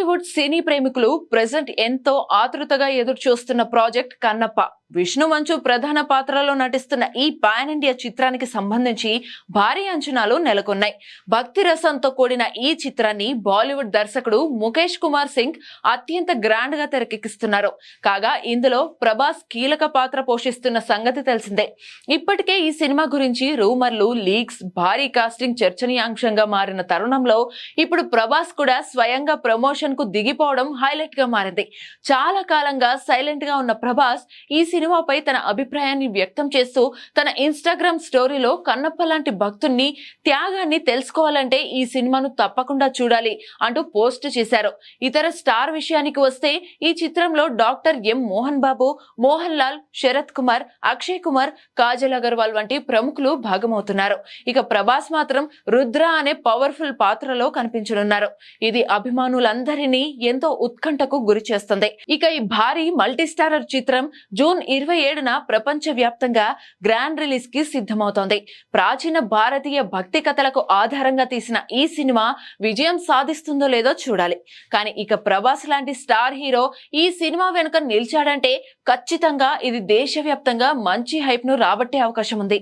బాలీవుడ్ సినీ ప్రేమికులు ప్రెజెంట్ ఎంతో ఆతృతగా ఎదురు చూస్తున్న ప్రాజెక్ట్ కన్నప్ప. విష్ణు మంచు ప్రధాన పాత్రలో నటిస్తున్న ఈ పాన్ ఇండియా చిత్రానికి సంబంధించి భారీ అంచనాలు నెలకొన్నాయి. భక్తి రసంతో కూడిన ఈ చిత్రాన్ని బాలీవుడ్ దర్శకుడు ముఖేష్ కుమార్ సింగ్ అత్యంత గ్రాండ్ గా తెరకెక్కిస్తున్నారు. కాగా ఇందులో ప్రభాస్ కీలక పాత్ర పోషిస్తున్న సంగతి తెలిసిందే. ఇప్పటికే ఈ సినిమా గురించి రూమర్లు, లీక్స్, భారీ కాస్టింగ్ చర్చనీయాంశంగా మారిన తరుణంలో ఇప్పుడు ప్రభాస్ కూడా స్వయంగా ప్రమోషన్ కు దిగిపోవడం హైలైట్ గా మారింది. చాలా కాలంగా సైలెంట్ గా ఉన్న ప్రభాస్ ఈ సినిమాపై తన అభిప్రాయాన్ని వ్యక్తం చేస్తూ తన ఇన్స్టాగ్రామ్ స్టోరీలో కన్నప్ప లాంటి భక్తుణ్ణి, త్యాగాన్ని తెలుసుకోవాలంటే ఈ సినిమాను తప్పకుండా చూడాలి అంటూ పోస్ట్ చేశారు. ఇతర స్టార్ విషయానికి వస్తే ఈ చిత్రంలో డాక్టర్ ఎం మోహన్ బాబు, మోహన్ లాల్, శరత్ కుమార్, అక్షయ్ కుమార్, కాజల్ అగర్వాల్ వంటి ప్రముఖులు భాగమవుతున్నారు. ఇక ప్రభాస్ మాత్రం రుద్ర అనే పవర్ఫుల్ పాత్రలో కనిపించనున్నారు. ఇది అభిమానులందరినీ ఎంతో ఉత్కంఠకు గురి చేస్తుంది. ఇక ఈ భారీ మల్టీస్టారర్ చిత్రం జూన్ 27న ప్రపంచ వ్యాప్తంగా గ్రాండ్ రిలీజ్ కి సిద్ధమవుతోంది. ప్రాచీన భారతీయ భక్తి కథలకు ఆధారంగా తీసిన ఈ సినిమా విజయం సాధిస్తుందో లేదో చూడాలి. కానీ ఇక ప్రభాస్ లాంటి స్టార్ హీరో ఈ సినిమా వెనుక నిలిచాడంటే ఖచ్చితంగా ఇది దేశవ్యాప్తంగా మంచి హైప్ ను రాబట్టే అవకాశం ఉంది.